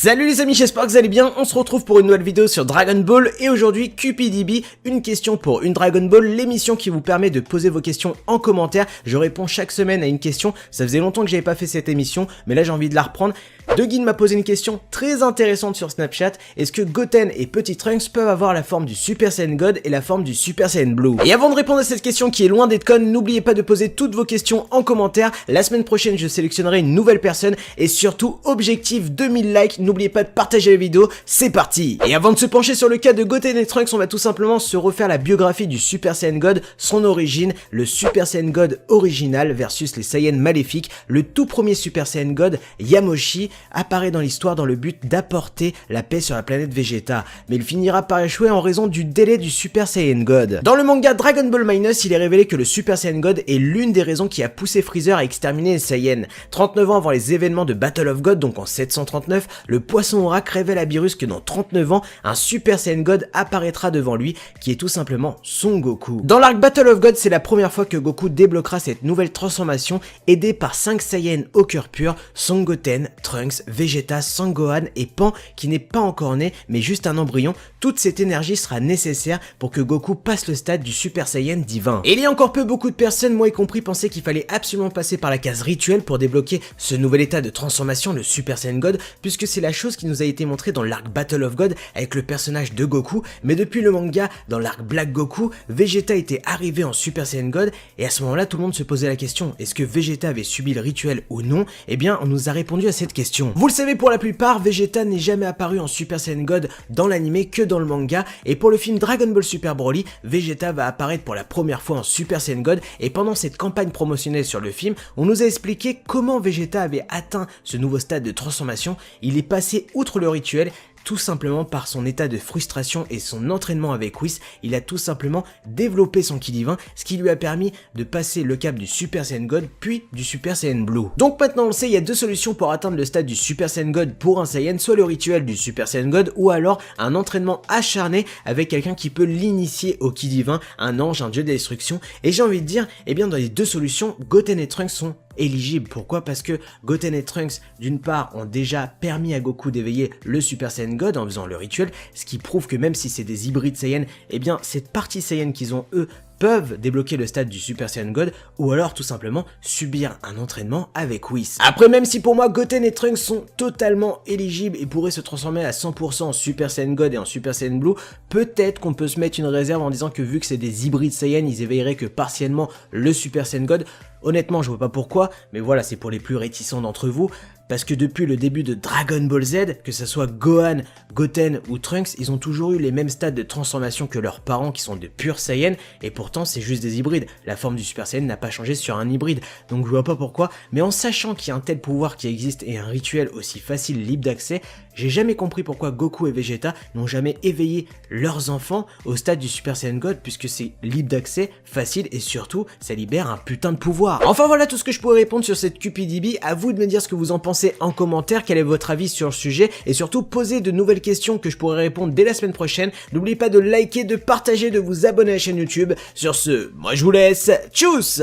Salut les amis, j'espère que vous allez bien, on se retrouve pour une nouvelle vidéo sur Dragon Ball et aujourd'hui QPDB, une question pour une Dragon Ball, l'émission qui vous permet de poser vos questions en commentaire. Je réponds chaque semaine à une question, ça faisait longtemps que j'avais pas fait cette émission, mais là j'ai envie de la reprendre. Deguin m'a posé une question très intéressante sur Snapchat, est-ce que Goten et Petit Trunks peuvent avoir la forme du Super Saiyan God et la forme du Super Saiyan Blue? Et avant de répondre à cette question qui est loin d'être conne, n'oubliez pas de poser toutes vos questions en commentaire. La semaine prochaine je sélectionnerai une nouvelle personne et surtout objectif 2000 likes, n'oubliez pas de partager la vidéo, c'est parti. Et avant de se pencher sur le cas de Goten et Trunks, on va tout simplement se refaire la biographie du Super Saiyan God, son origine, le Super Saiyan God original versus les Saiyans maléfiques. Le tout premier Super Saiyan God, Yamoshi, apparaît dans l'histoire dans le but d'apporter la paix sur la planète Vegeta, mais il finira par échouer en raison du délai du Super Saiyan God. Dans le manga Dragon Ball Minus, il est révélé que le Super Saiyan God est l'une des raisons qui a poussé Freezer à exterminer les Saiyans. 39 ans avant les événements de Battle of God, donc en 739, le poisson oracle révèle à Beerus que dans 39 ans, un Super Saiyan God apparaîtra devant lui, qui est tout simplement Son Goku. Dans l'arc Battle of God, c'est la première fois que Goku débloquera cette nouvelle transformation, aidé par 5 Saiyans au cœur pur, Son Goten, Trunks, Vegeta, Sangohan et Pan, qui n'est pas encore né, mais juste un embryon. Toute cette énergie sera nécessaire pour que Goku passe le stade du Super Saiyan divin. Et il y a encore peu, beaucoup de personnes, moi y compris, pensaient qu'il fallait absolument passer par la case rituelle pour débloquer ce nouvel état de transformation, le Super Saiyan God, puisque c'est la chose qui nous a été montrée dans l'arc Battle of God avec le personnage de Goku, mais depuis le manga, dans l'arc Black Goku, Vegeta était arrivé en Super Saiyan God, et à ce moment-là, tout le monde se posait la question, est-ce que Vegeta avait subi le rituel ou non? Eh bien, on nous a répondu à cette question. Vous le savez, pour la plupart, Vegeta n'est jamais apparu en Super Saiyan God dans l'anime que dans le manga, et pour le film Dragon Ball Super Broly, Vegeta va apparaître pour la première fois en Super Saiyan God, et pendant cette campagne promotionnelle sur le film, on nous a expliqué comment Vegeta avait atteint ce nouveau stade de transformation. Il est passé outre le rituel, tout simplement par son état de frustration et son entraînement avec Whis, il a tout simplement développé son ki divin, ce qui lui a permis de passer le cap du Super Saiyan God puis du Super Saiyan Blue. Donc maintenant on le sait, il y a deux solutions pour atteindre le stade du Super Saiyan God pour un Saiyan, soit le rituel du Super Saiyan God ou alors un entraînement acharné avec quelqu'un qui peut l'initier au ki divin, un ange, un dieu de la destruction, et j'ai envie de dire, eh bien dans les deux solutions, Goten et Trunks sont éligibles. Pourquoi? Parce que Goten et Trunks, d'une part, ont déjà permis à Goku d'éveiller le Super Saiyan God en faisant le rituel, ce qui prouve que même si c'est des hybrides Saiyan, eh bien cette partie Saiyan qu'ils ont eux peuvent débloquer le stade du Super Saiyan God ou alors tout simplement subir un entraînement avec Whis. Après, même si pour moi Goten et Trunks sont totalement éligibles et pourraient se transformer à 100% en Super Saiyan God et en Super Saiyan Blue, peut-être qu'on peut se mettre une réserve en disant que vu que c'est des hybrides Saiyan, ils éveilleraient que partiellement le Super Saiyan God. Honnêtement, je vois pas pourquoi, mais voilà, c'est pour les plus réticents d'entre vous, parce que depuis le début de Dragon Ball Z, que ce soit Gohan, Goten ou Trunks, ils ont toujours eu les mêmes stades de transformation que leurs parents qui sont de purs Saiyans, et pourtant c'est juste des hybrides. La forme du Super Saiyan n'a pas changé sur un hybride, donc je vois pas pourquoi, mais en sachant qu'il y a un tel pouvoir qui existe et un rituel aussi facile, libre d'accès, j'ai jamais compris pourquoi Goku et Vegeta n'ont jamais éveillé leurs enfants au stade du Super Saiyan God, puisque c'est libre d'accès, facile et surtout ça libère un putain de pouvoir. Enfin voilà tout ce que je pourrais répondre sur cette QPDB, à vous de me dire ce que vous en pensez en commentaire, quel est votre avis sur le sujet, et surtout poser de nouvelles questions que je pourrai répondre dès la semaine prochaine. N'oubliez pas de liker, de partager, de vous abonner à la chaîne YouTube. Sur ce, moi je vous laisse, tchuss!